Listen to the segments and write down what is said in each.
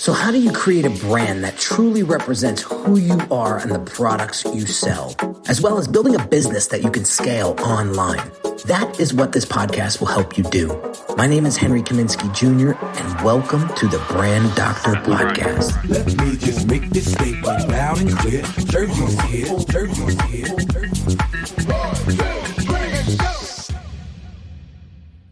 So how do you create a brand that truly represents who you are and the products you sell, as well as building a business that you can scale online? That is what this podcast will help you do. My name is Henry Kaminsky Jr., and welcome to the Brand Doctor Podcast. Let me just make this statement loud and clear. Jersey's here, Jersey's here.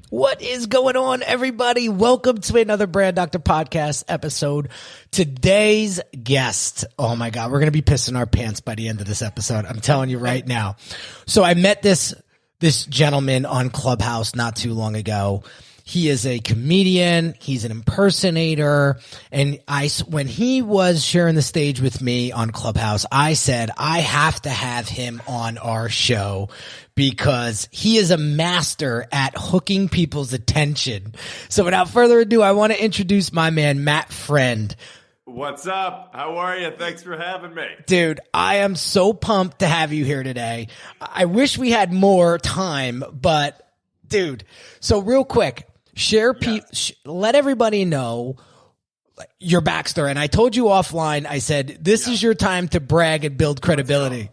What is going on, everybody? Welcome to another Brand Doctor Podcast episode. Today's guest, oh my God, we're going to be pissing our pants by the end of this episode. I'm telling you right now. So I met this gentleman on Clubhouse not too long ago. He is a comedian. He's an impersonator. And when he was sharing the stage with me on Clubhouse, I said, I have to have him on our show because he is a master at hooking people's attention. So without further ado, I want to introduce my man, Matt Friend. What's up? How are you? Thanks for having me. Dude, I am so pumped to have you here today. I wish we had more time, but dude, so real quick, let everybody know your backstory. And I told you offline, I said, this is your time to brag and build credibility.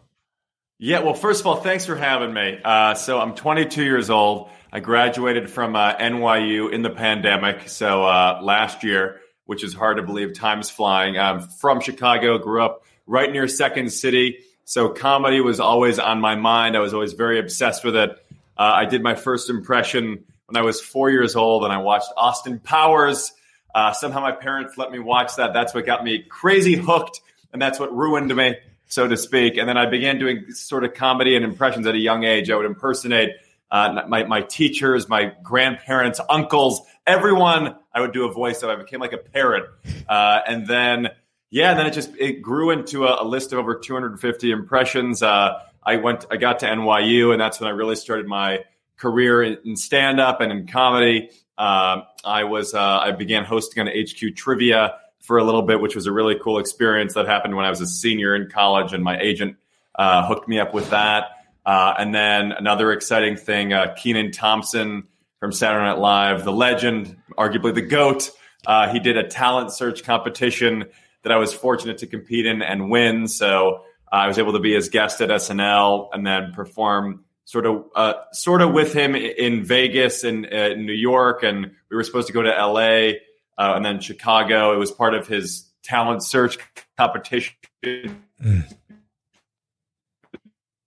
Yeah, well, first of all, thanks for having me. So I'm 22 years old. I graduated from NYU in the pandemic. So last year, which is hard to believe, time's flying. I'm from Chicago, grew up right near Second City. So comedy was always on my mind. I was always very obsessed with it. I did my first impression when I was 4 years old, and I watched Austin Powers. Somehow my parents let me watch that. That's what got me crazy hooked, and that's what ruined me, so to speak. And then I began doing sort of comedy and impressions at a young age. I would impersonate my teachers, my grandparents, uncles, everyone. I would do a voice, so I became like a parrot. And then it grew into a list of over 250 impressions. I got to NYU, and that's when I really started my career in stand-up and in comedy. I began hosting on HQ Trivia for a little bit, which was a really cool experience that happened when I was a senior in college, and my agent hooked me up with that. And then another exciting thing, Kenan Thompson from Saturday Night Live, the legend, arguably the GOAT. He did a talent search competition that I was fortunate to compete in and win. So I was able to be his guest at SNL and then perform sort of with him in Vegas and in New York, and we were supposed to go to LA and then Chicago. It was part of his talent search competition.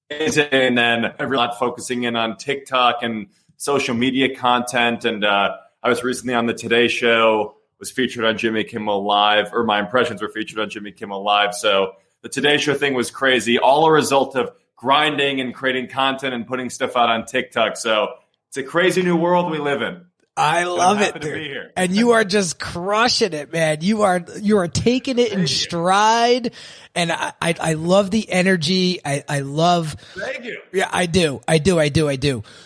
And then a lot focusing in on TikTok and social media content. And I was recently on the Today Show, was featured on Jimmy Kimmel Live, or my impressions were featured on Jimmy Kimmel Live. So the Today Show thing was crazy, all a result of grinding and creating content and putting stuff out on TikTok. So it's a crazy new world we live in. I love it, dude. And you are just crushing it, man. You are taking it in stride. And I love the energy. I love. Thank you. Yeah, I do.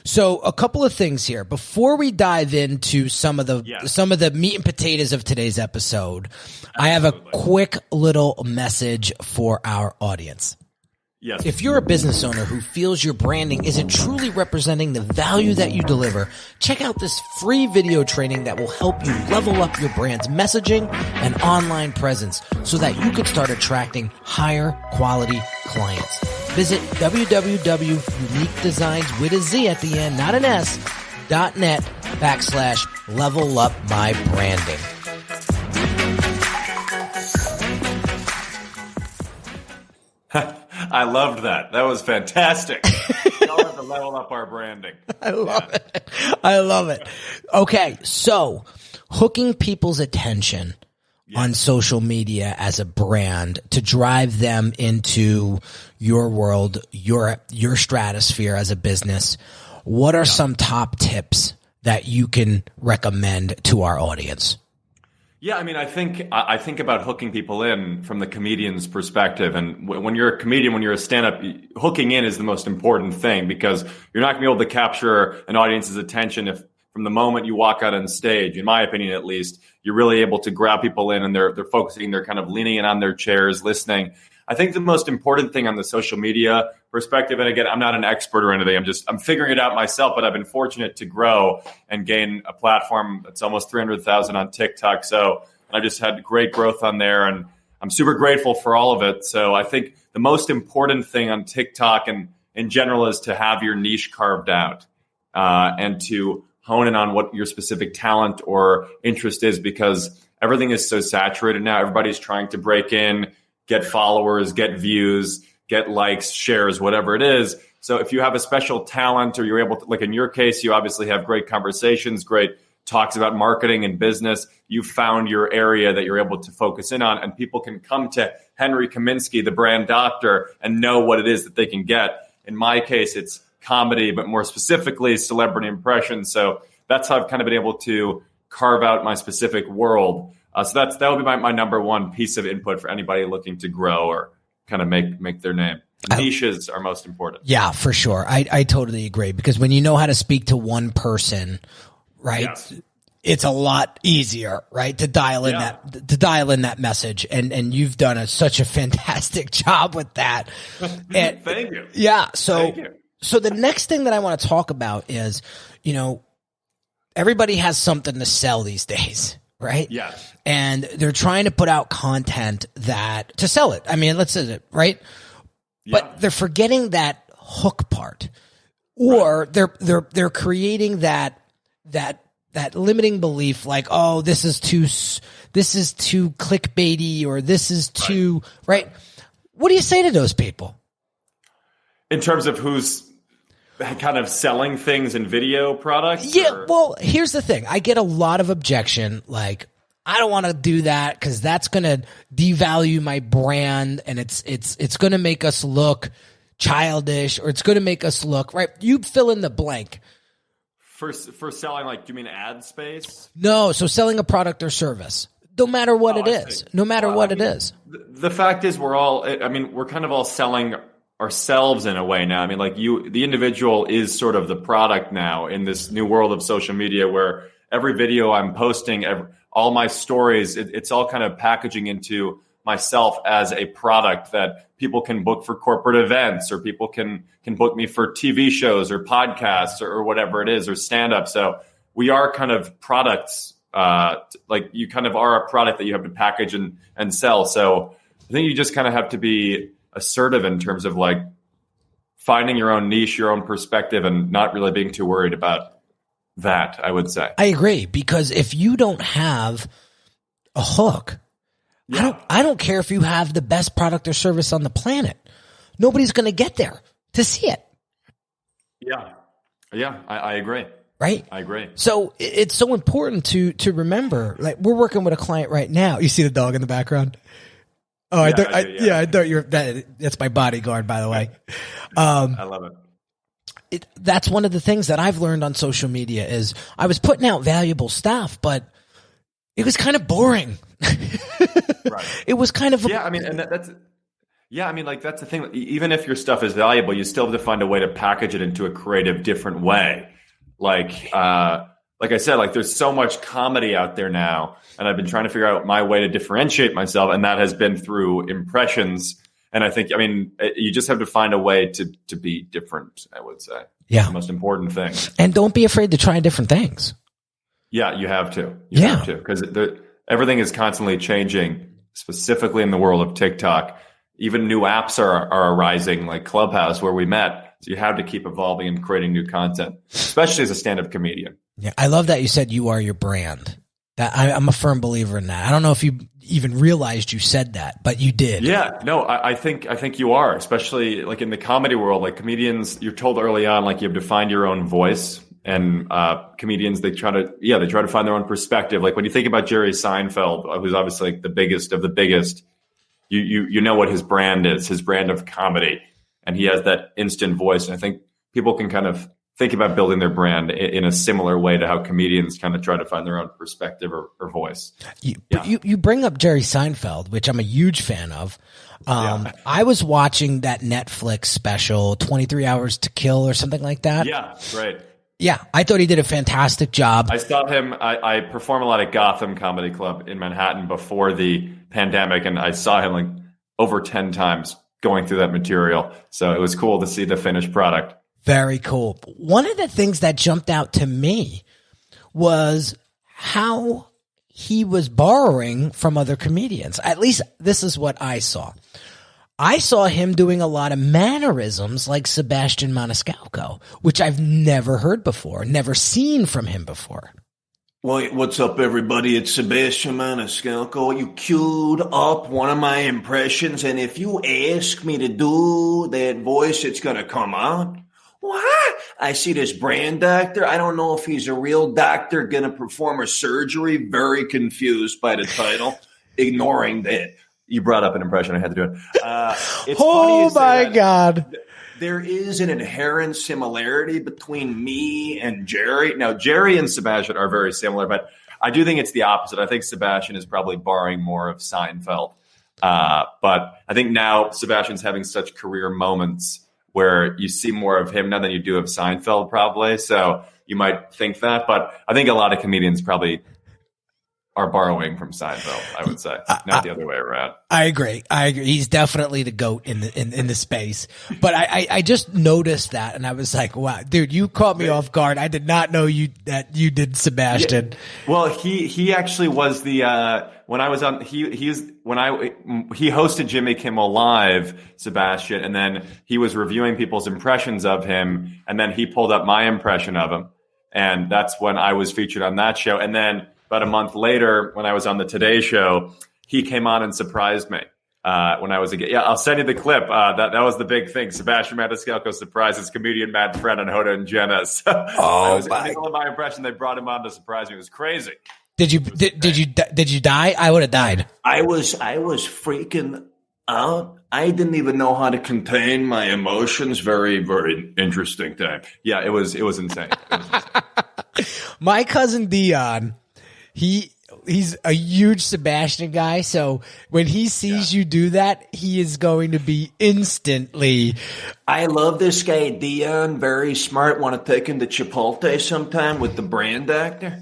So a couple of things here before we dive into some of the meat and potatoes of today's episode. Absolutely. I have a quick little message for our audience. Yes. If you're a business owner who feels your branding isn't truly representing the value that you deliver, check out this free video training that will help you level up your brand's messaging and online presence so that you can start attracting higher quality clients. Visit www.uniquedesigns with a Z at the end, not an S, .net/level up my branding. I loved that. That was fantastic. Y'all have to level up our branding. I love it. Okay, so hooking people's attention on social media as a brand to drive them into your world, your stratosphere as a business. What are some top tips that you can recommend to our audience? Yeah, I mean, I think about hooking people in from the comedian's perspective. And when you're a comedian, when you're a stand-up, hooking in is the most important thing, because you're not going to be able to capture an audience's attention if from the moment you walk out on stage, in my opinion at least, you're really able to grab people in and they're focusing, they're kind of leaning in on their chairs, listening. I think the most important thing on the social media perspective, and again, I'm not an expert or anything, I'm figuring it out myself, but I've been fortunate to grow and gain a platform that's almost 300,000 on TikTok. So I just had great growth on there, and I'm super grateful for all of it. So I think the most important thing on TikTok and in general is to have your niche carved out and to hone in on what your specific talent or interest is, because everything is so saturated now. Everybody's trying to break in, get followers, get views, get likes, shares, whatever it is. So if you have a special talent, or you're able to, like in your case, you obviously have great conversations, great talks about marketing and business. You found your area that you're able to focus in on, and people can come to Henry Kaminsky, the brand doctor, and know what it is that they can get. In my case, it's comedy, but more specifically celebrity impressions. So that's how I've kind of been able to carve out my specific world. So that would be my number one piece of input for anybody looking to grow or kind of make their name. Niches are most important. Yeah, for sure. I totally agree, because when you know how to speak to one person, right, yes, it's a lot easier, right, to dial in that message, and you've done such a fantastic job with that. And, Thank you. Yeah. So the next thing that I want to talk about is, everybody has something to sell these days, right? Yes. And they're trying to put out content to sell it. I mean, let's say it, right? Yeah. But they're forgetting that hook part, or right, they're creating that limiting belief, like, oh, this is too clickbaity, or this is too right. What do you say to those people? In terms of who's kind of selling things in video products? Yeah, well, here's the thing. I get a lot of objection, like, I don't want to do that because that's going to devalue my brand, and it's going to make us look childish, or it's going to make us look, right? You fill in the blank. For selling, like, do you mean ad space? No, so selling a product or service, no matter what it is. No matter what it is. The fact is, we're kind of all selling ourselves in a way now. I mean, like, the individual is sort of the product now in this new world of social media, where every video I'm posting, all my stories, it's all kind of packaging into myself as a product that people can book for corporate events, or people can book me for TV shows or podcasts or whatever it is, or stand-up. So we are kind of products. Like, you kind of are a product that you have to package and sell. So I think you just kind of have to be assertive in terms of, like, finding your own niche, your own perspective, and not really being too worried about that, I would say. I agree, because if you don't have a hook, yeah, I don't care if you have the best product or service on the planet. Nobody's going to get there to see it. Yeah, I agree. Right? I agree. So it's so important to remember, like, we're working with a client right now. You see the dog in the background? Oh, I thought you were that's my bodyguard, by the way. I love it. That's one of the things that I've learned on social media is I was putting out valuable stuff, but it was kind of boring. Right. It was kind of that's the thing. Even if your stuff is valuable, you still have to find a way to package it into a creative, different way. Like I said, like, there's so much comedy out there now, and I've been trying to figure out my way to differentiate myself, and that has been through impressions. And I think, you just have to find a way to be different, I would say. Yeah. It's the most important thing. And don't be afraid to try different things. Yeah, you have to. You have to, because everything is constantly changing, specifically in the world of TikTok. Even new apps are arising, like Clubhouse, where we met. So you have to keep evolving and creating new content, especially as a stand-up comedian. Yeah, I love that you said you are your brand. That I'm a firm believer in that. I don't know if you even realized you said that, but you did. Yeah, no, I think you are, especially like in the comedy world. Like, comedians, you're told early on, like, you have to find your own voice, and comedians, they try to find their own perspective. Like, when you think about Jerry Seinfeld, who's obviously, like, the biggest of the biggest, you know what his brand is, his brand of comedy, and he has that instant voice. And I think people can kind of think about building their brand in a similar way to how comedians kind of try to find their own perspective or voice. You bring up Jerry Seinfeld, which I'm a huge fan of. I was watching that Netflix special, 23 Hours to Kill or something like that. Yeah, right. Yeah, I thought he did a fantastic job. I saw him. I perform a lot at Gotham Comedy Club in Manhattan before the pandemic, and I saw him like over 10 times going through that material. So it was cool to see the finished product. Very cool. One of the things that jumped out to me was how he was borrowing from other comedians. At least this is what I saw. I saw him doing a lot of mannerisms like Sebastian Maniscalco, which I've never heard before, never seen from him before. Well, what's up, everybody? It's Sebastian Maniscalco. You queued up one of my impressions, and if you ask me to do that voice, it's going to come out. What? I see this brand doctor. I don't know if he's a real doctor going to perform a surgery. Very confused by the title, ignoring that. You brought up an impression. I had to do it. It's oh, my God. There is an inherent similarity between me and Jerry. Now, Jerry and Sebastian are very similar, but I do think it's the opposite. I think Sebastian is probably borrowing more of Seinfeld. But I think now Sebastian's having such career moments where you see more of him now than you do of Seinfeld, probably. So you might think that. But I think a lot of comedians probably are borrowing from Seinfeld, I would say, not the other way around. I agree. He's definitely the GOAT in the space. But I just noticed that, and I was like, wow, dude, you caught me off guard. I did not know that you did Sebastian. Yeah. Well, he actually was the when I was on he hosted Jimmy Kimmel Live, Sebastian, and then he was reviewing people's impressions of him, and then he pulled up my impression of him, and that's when I was featured on that show. And then about a month later, when I was on the Today Show, he came on and surprised me. When I was I'll send you the clip. That was the big thing. Sebastian Maniscalco surprises comedian Matt Friend on Hoda and Jenna. So I was in the middle of my impression. They brought him on to surprise me. It was crazy. Did you die? I would have died. I was freaking out. I didn't even know how to contain my emotions. Very, very interesting time. Yeah, it was insane. My cousin Dion, he's a huge Sebastian guy, so when he sees you do that, he is going to be instantly. I love this guy, Dion. Very smart. Want to take him to Chipotle sometime with the brand actor?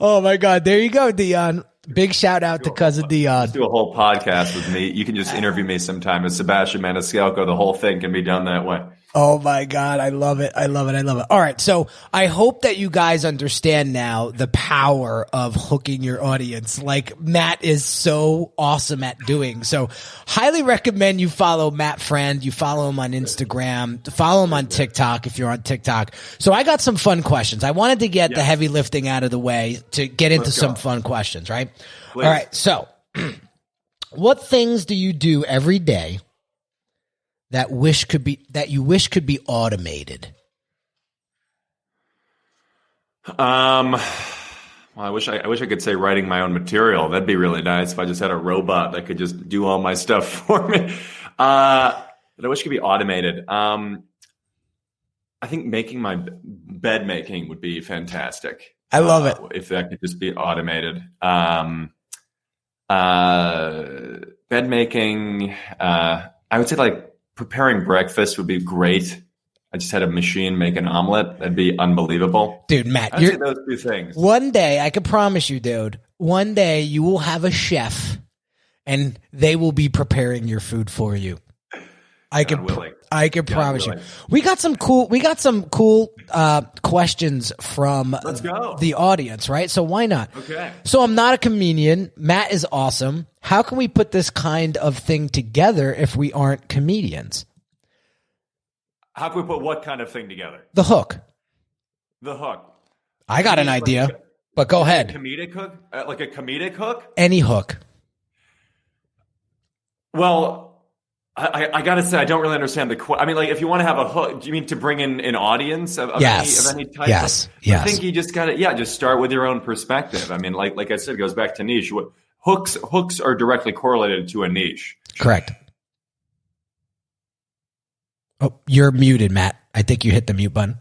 Oh my God! There you go, Dion. Big shout out to cousin Dion. Let's do a whole podcast with me. You can just interview me sometime as Sebastian Maniscalco. The whole thing can be done that way. Oh my God. I love it. I love it. I love it. All right. So I hope that you guys understand now the power of hooking your audience like Matt is so awesome at doing. So highly recommend you follow Matt Friend. You follow him on Instagram, follow him on TikTok if you're on TikTok. So I got some fun questions. I wanted to get the heavy lifting out of the way to get into some fun questions, right? Please. All right. So what things do you do every day that you wish could be automated? Well, I wish I could say writing my own material. That'd be really nice if I just had a robot that could just do all my stuff for me. That I wish could be automated. I think making my bed making would be fantastic. I love it. If that could just be automated. Bed making, I would say like preparing breakfast would be great. I just had a machine make an omelet. That'd be unbelievable. Dude, Matt, I'd say those two things. One day, I can promise you, dude, one day you will have a chef and they will be preparing your food for you. I can promise you. We got some cool questions from the audience, right? So why not? Okay. So I'm not a comedian. Matt is awesome. How can we put this kind of thing together if we aren't comedians? How can we put what kind of thing together? The hook. The hook. I got an idea, but go ahead. Comedic hook? Like a comedic hook? Any hook. Well, I got to say, I don't really understand the question. I mean, like, if you want to have a hook, do you mean to bring in an audience of any type? Yes. I think you just got to, just start with your own perspective. I mean, like I said, it goes back to niche. Hooks are directly correlated to a niche. Correct. Oh, you're muted, Matt. I think you hit the mute button.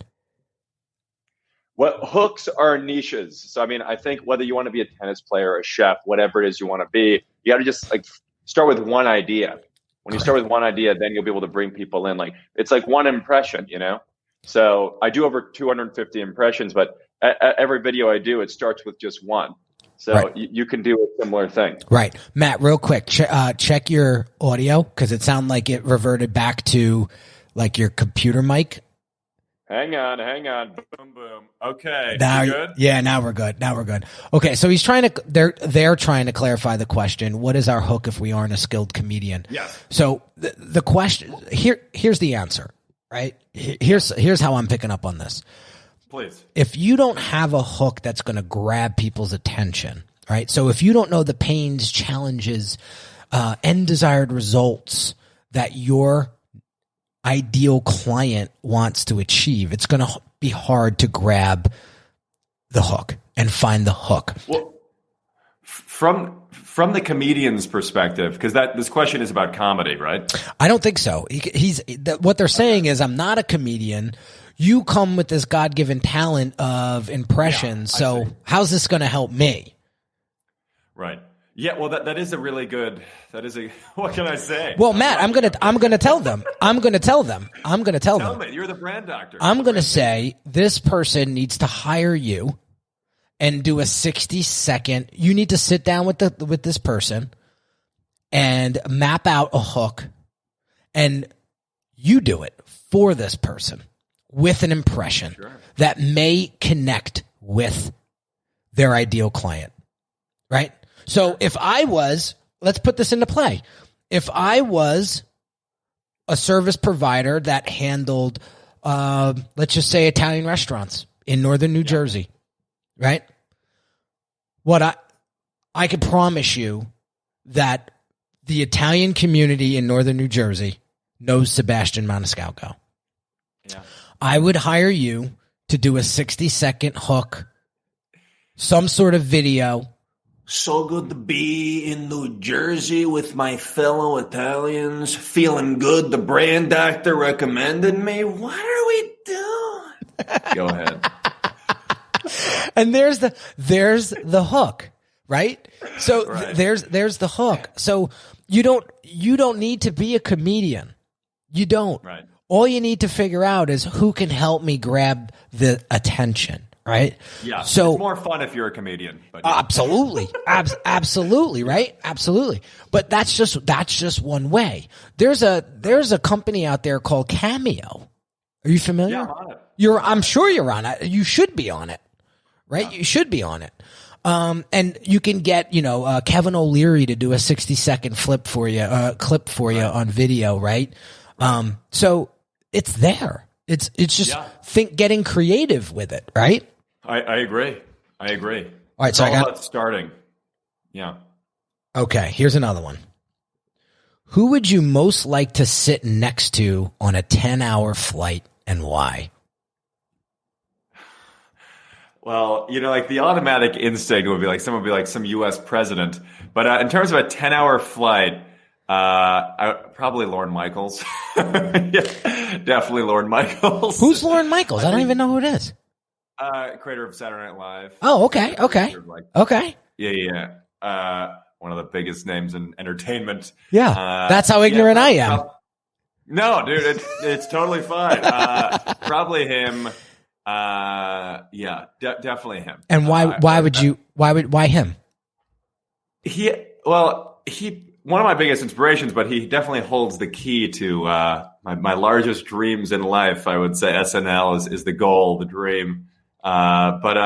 What hooks are niches. So, I mean, I think whether you want to be a tennis player, a chef, whatever it is you want to be, you got to just like start with one idea. When you start with one idea, then you'll be able to bring people in. Like it's like one impression, you know? So I do over 250 impressions, but every video I do, it starts with just one. So you can do a similar thing. Right. Matt, real quick, check your audio because it sounded like it reverted back to like your computer mic. Hang on. Boom, boom. Okay. Now, You good? yeah, now we're good. Okay, so he's trying to. They're trying to clarify the question. What is our hook if we aren't a skilled comedian? Yes. So the question here's the answer. Right. Here's how I'm picking up on this. Please. If you don't have a hook that's going to grab people's attention, right? So if you don't know the pains, challenges, and desired results that your ideal client wants to achieve, it's going to be hard to grab the hook and find the hook. Well, from the comedian's perspective, because this question is about comedy, right? I don't think so. What they're saying is, I'm not a comedian. You come with this God-given talent of impressions. So how's this going to help me? Right. Yeah. Well, that is a really good. What can I say? Well, Matt, I'm gonna tell them. Tell me. You're the brand doctor. I'm gonna say this person needs to hire you and do a 60-second. You need to sit down with this person and map out a hook, and you do it for this person with an impression that may connect with their ideal client, right? So if I was, let's put this into play. If I was a service provider that handled, let's just say Italian restaurants in northern New Jersey, right? What I could promise you that the Italian community in northern New Jersey knows Sebastian Maniscalco. Yeah. I would hire you to do a 60-second hook, some sort of video. So good to be in New Jersey with my fellow Italians. Feeling good. The brand doctor recommended me. What are we doing? Go ahead. And there's the hook, right? So there's the hook. So you don't need to be a comedian. You don't. Right. All you need to figure out is who can help me grab the attention. Right. Yeah. So it's more fun if you're a comedian. But absolutely. Absolutely. Right. Absolutely. But that's just one way. There's a company out there called Cameo. Are you familiar? Yeah, I'm on it. I'm sure you're on it. You should be on it. Right. Yeah. You should be on it. And you can get, Kevin O'Leary to do a 60-second clip for you on video. Right. So it's there. It's just getting creative with it. Right. I agree. All right, so it's all about starting. Yeah. Okay, here's another one. Who would you most like to sit next to on a 10-hour flight, and why? Well, like the automatic instinct would be like someone would be like some U.S. president. But in terms of a 10-hour flight, probably Lorne Michaels. Yeah, definitely Lorne Michaels. Who's Lorne Michaels? I don't even know who it is. Creator of Saturday Night Live. Oh, okay. Okay. Yeah. One of the biggest names in entertainment. Yeah. That's how ignorant I am. No, dude, it's totally fine. Probably him. Definitely him. And why him? One of my biggest inspirations, but he definitely holds the key to my largest dreams in life. I would say SNL is the goal, the dream. I would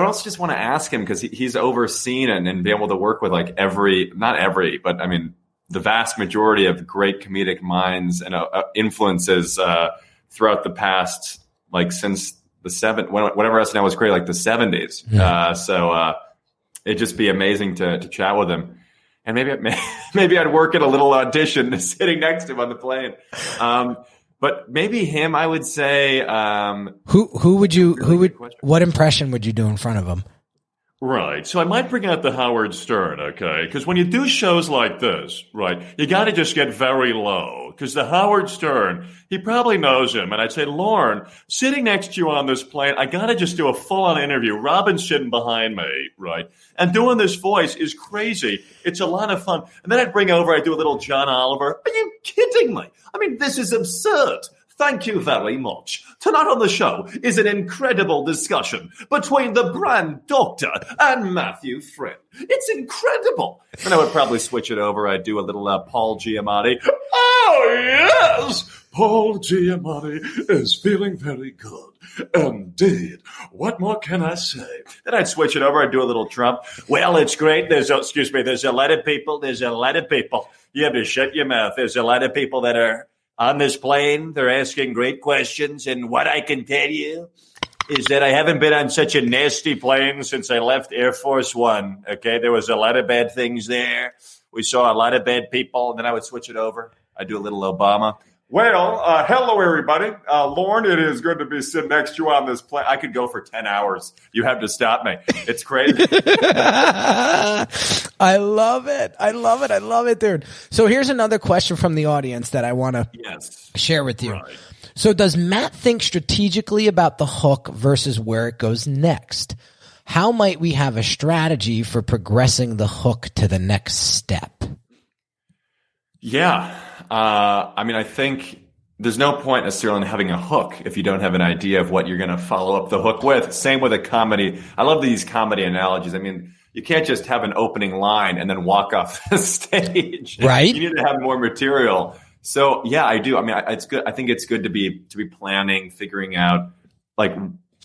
also just want to ask him because he's overseen and be able to work with like the vast majority of great comedic minds and influences throughout the past, like since the whenever SNL was created, like the 70s. Yeah. It'd just be amazing to chat with him, and maybe I'd work at a little audition sitting next to him on the plane. But maybe him, I would say. What impression would you do in front of him? Right. So I might bring out the Howard Stern, okay? Because when you do shows like this, right, you got to just get very low. Because the Howard Stern, he probably knows him. And I'd say, Lorne, sitting next to you on this plane, I got to just do a full-on interview. Robin's sitting behind me, right? And doing this voice is crazy. It's a lot of fun. And then I'd do a little John Oliver. Are you kidding me? I mean, this is absurd. Thank you very much. Tonight on the show is an incredible discussion between the brand doctor and Matthew Friend. It's incredible. And I would probably switch it over. I'd do a little Paul Giamatti. Oh, yes! Paul Giamatti is feeling very good. Indeed. What more can I say? Then I'd switch it over. I'd do a little Trump. Well, it's great. There's a lot of people. You have to shut your mouth. There's a lot of people that are on this plane. They're asking great questions. And what I can tell you is that I haven't been on such a nasty plane since I left Air Force One. Okay, there was a lot of bad things there. We saw a lot of bad people. And then I would switch it over. I'd do a little Obama. Well, hello, everybody. Lauren, it is good to be sitting next to you on this plane. I could go for 10 hours. You have to stop me. It's crazy. I love it, dude. So here's another question from the audience that I want to share with you. Right. So does Matt think strategically about the hook versus where it goes next? How might we have a strategy for progressing the hook to the next step? Yeah. I think there's no point necessarily in having a hook if you don't have an idea of what you're going to follow up the hook with. Same with a comedy. I love these comedy analogies. I mean, you can't just have an opening line and then walk off the stage. Right. You need to have more material. So yeah, I do. I mean, it's good. I think it's good to be planning, figuring out, like,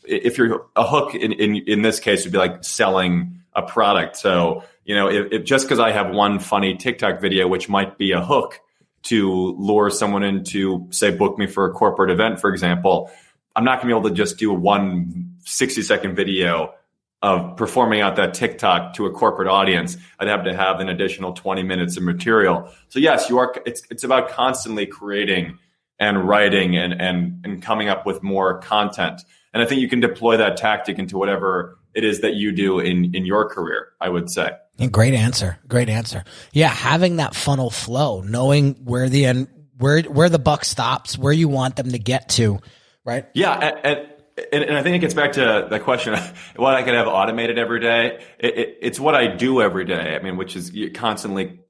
if you're a hook in this case would be like selling a product. So, if just because I have one funny TikTok video, which might be a hook to lure someone into, say, book me for a corporate event, for example, I'm not going to be able to just do a 60-second video of performing out that TikTok to a corporate audience. I'd have to have an additional 20 minutes of material. So yes, it's about constantly creating and writing and coming up with more content. And I think you can deploy that tactic into whatever it is that you do in your career, I would say. Great answer. Yeah, having that funnel flow, knowing where the buck stops, where you want them to get to, right? Yeah, and I think it gets back to the question: what I could have automated every day. It's what I do every day. I mean, which is constantly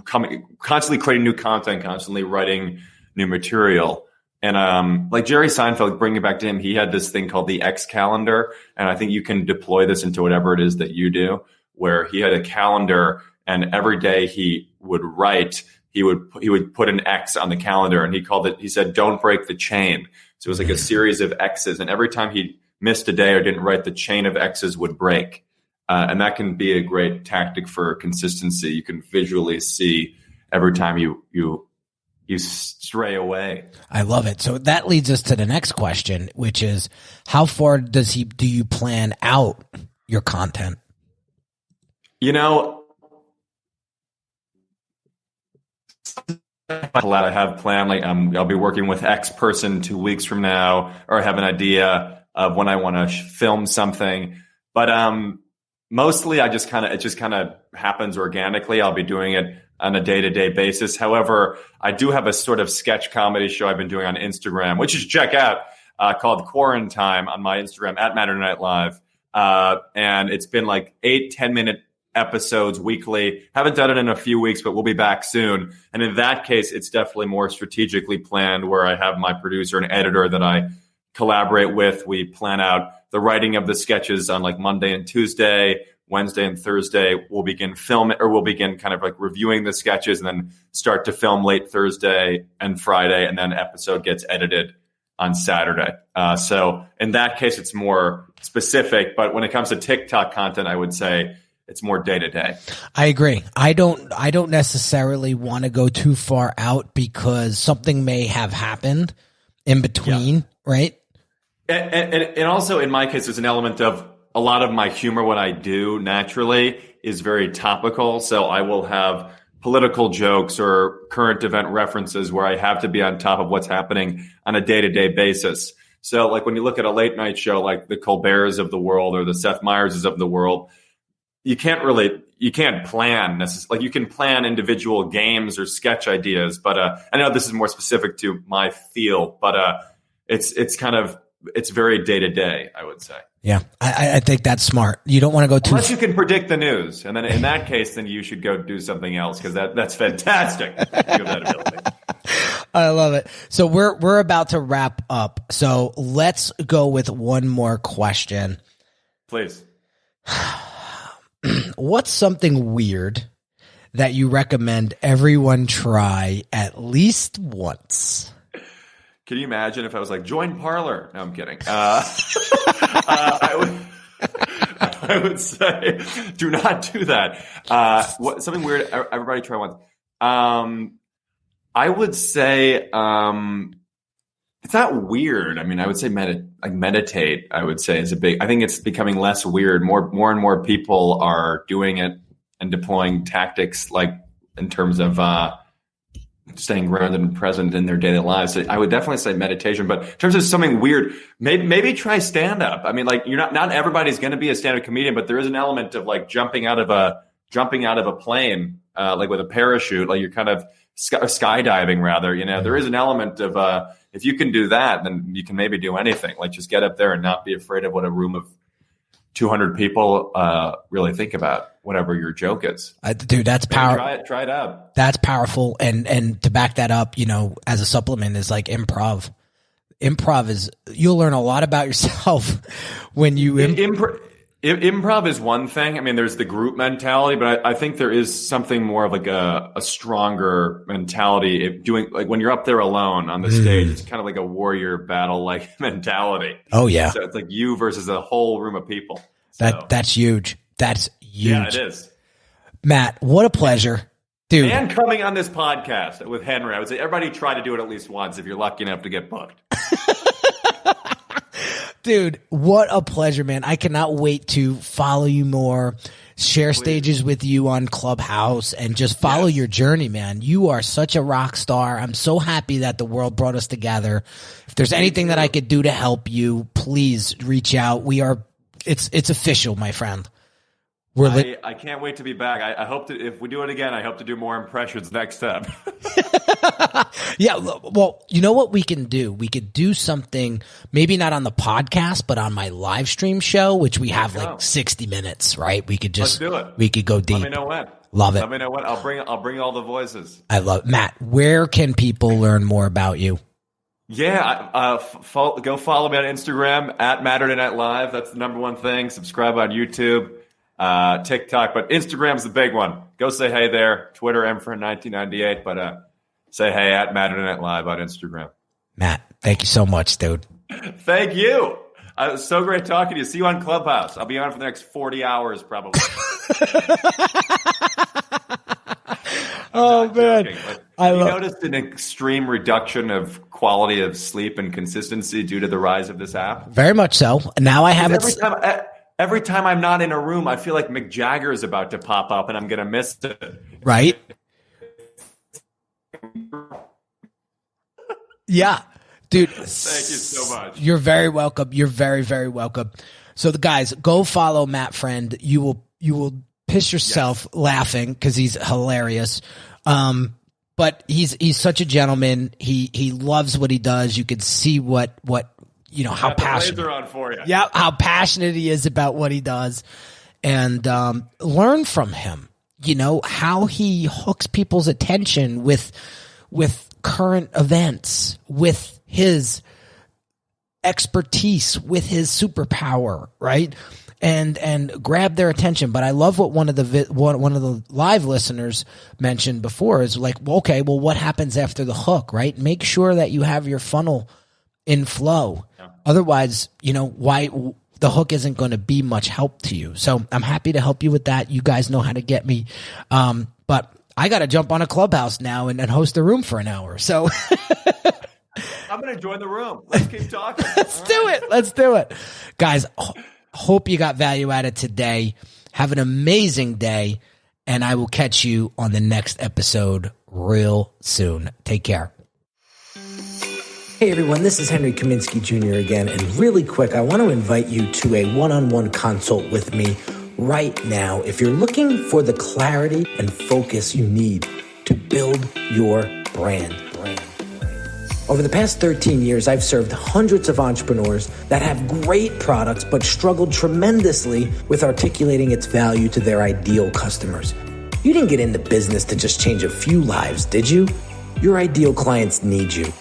creating new content, constantly writing new material. And like Jerry Seinfeld, bringing it back to him, he had this thing called the X calendar, and I think you can deploy this into whatever it is that you do, where he had a calendar, and every day he would write, he would put an X on the calendar, and he said, "Don't break the chain." So it was like a series of X's, and every time he missed a day or didn't write, the chain of X's would break. And that can be a great tactic for consistency. You can visually see every time you stray away. I love it. So that leads us to the next question, which is, how far do you plan out your content? A lot I have planned. Like I'll be working with X person 2 weeks from now, or I have an idea of when I want to film something. But mostly, it just kind of happens organically. I'll be doing it on a day-to-day basis. However, I do have a sort of sketch comedy show I've been doing on Instagram, which you should check out, called Quarantine on my Instagram at Matter Night Live. And it's been like 8-10 minute episodes weekly. Haven't done it in a few weeks, but we'll be back soon. And in that case, it's definitely more strategically planned, where I have my producer and editor that I collaborate with. We plan out the writing of the sketches on like Monday and Tuesday. Wednesday and Thursday, we'll begin kind of like reviewing the sketches, and then start to film late Thursday and Friday, and then episode gets edited on Saturday. So in that case, it's more specific. But when it comes to TikTok content, I would say it's more day to day. I agree. I don't necessarily want to go too far out, because something may have happened in between, right? And also in my case, there's an element of a lot of my humor, what I do naturally, is very topical. So I will have political jokes or current event references where I have to be on top of what's happening on a day-to-day basis. So like when you look at a late night show like the Colberts of the world or the Seth Meyerses of the world, you can't plan necessarily. Like you can plan individual games or sketch ideas, but I know this is more specific to my field, but it's very day to day, I would say. Yeah, I think that's smart. You don't want to go too. Unless you can predict the news, and then in that case, then you should go do something else, because that's fantastic. You have that ability. I love it. So we're about to wrap up. So let's go with one more question. Please. What's something weird that you recommend everyone try at least once? Can you imagine if I was like, join Parler? No, I'm kidding. I would say, do not do that. Something weird. Everybody try once. I would say, it's not weird. I mean, I would say meditate. I would say is a big. I think it's becoming less weird. More and more people are doing it and deploying tactics like in terms of staying grounded and present in their daily lives. So I would definitely say meditation. But in terms of something weird, maybe try stand up. I mean, like not everybody's going to be a stand up comedian, but there is an element of like jumping out of a plane, like with a parachute, like you're kind of skydiving rather. There is an element of if you can do that, then you can maybe do anything. Like just get up there and not be afraid of what a room of 200 people really think about whatever your joke is. Dude, that's powerful. Try it out. That's powerful. And to back that up, as a supplement is like improv. Improv is, you'll learn a lot about yourself when you improv is one thing. I mean, there's the group mentality, but I think there is something more of like a stronger mentality doing like when you're up there alone on the stage. It's kind of like a warrior battle like mentality. Oh yeah. So it's like you versus a whole room of people. That's huge. That's huge. Yeah, it is. Matt, what a pleasure. Dude. And coming on this podcast with Henry, I would say everybody try to do it at least once if you're lucky enough to get booked. Dude, what a pleasure, man. I cannot wait to follow you more, share stages with you on Clubhouse, and just follow your journey, man. You are such a rock star. I'm so happy that the world brought us together. If there's anything that I could do to help you, please reach out. It's official, my friend. I can't wait to be back. I hope that if we do it again, I hope to do more impressions next time. Yeah. Well, you know what we can do? We could do something, maybe not on the podcast, but on my live stream show, which we have like 60 minutes, right? We could just, let's do it. We could go deep. Let me know when. Love it. Let me know when. I'll bring all the voices. I love it. Matt, where can people learn more about you? Yeah, go follow me on Instagram at Matterday Night Live. That's the number one thing. Subscribe on YouTube. TikTok, but Instagram's the big one. Go say hey there. Twitter, mfriend1998, but say hey at Matterday Night Live on Instagram. Matt, thank you so much, dude. Thank you. It was so great talking to you. See you on Clubhouse. I'll be on for the next 40 hours probably. Oh, man. You noticed an extreme reduction of quality of sleep and consistency due to the rise of this app? Very much so. Now I have it. Every time I'm not in a room, I feel like Mick Jagger is about to pop up and I'm going to miss it. Right? Yeah. Dude. Thank you so much. You're very welcome. You're very, very welcome. So the guys, go follow Matt Friend. You will piss yourself laughing because he's hilarious. But he's such a gentleman. He loves what he does. You can see how passionate. On for you. Yeah, how passionate he is about what he does, and learn from him. How he hooks people's attention with current events, with his expertise, with his superpower, right? And grab their attention. But I love what one of the live listeners mentioned before is like, okay, well, what happens after the hook, right? Make sure that you have your funnel in flow. Otherwise, why the hook isn't going to be much help to you. So I'm happy to help you with that. You guys know how to get me. But I got to jump on a Clubhouse now and host a room for an hour. So I'm going to join the room. Let's keep talking. Let's do it. Guys, hope you got value out of today. Have an amazing day. And I will catch you on the next episode real soon. Take care. Hey everyone, this is Henry Kaminsky Jr. again, and really quick, I want to invite you to a one-on-one consult with me right now if you're looking for the clarity and focus you need to build your brand. Over the past 13 years, I've served hundreds of entrepreneurs that have great products but struggled tremendously with articulating its value to their ideal customers. You didn't get into business to just change a few lives, did you? your ideal clients need you.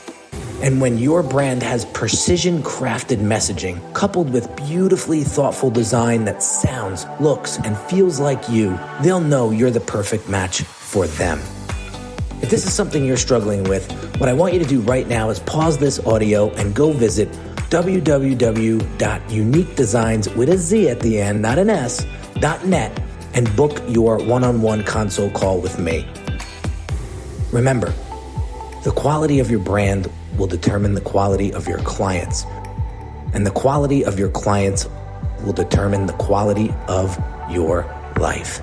And when your brand has precision crafted messaging coupled with beautifully thoughtful design that sounds, looks, and feels like you, they'll know you're the perfect match for them. If this is something you're struggling with, what I want you to do right now is pause this audio and go visit www.uniquedesigns with a Z at the end, not an S, .net, and book your one-on-one console call with me. Remember, the quality of your brand will determine the quality of your clients, and the quality of your clients will determine the quality of your life.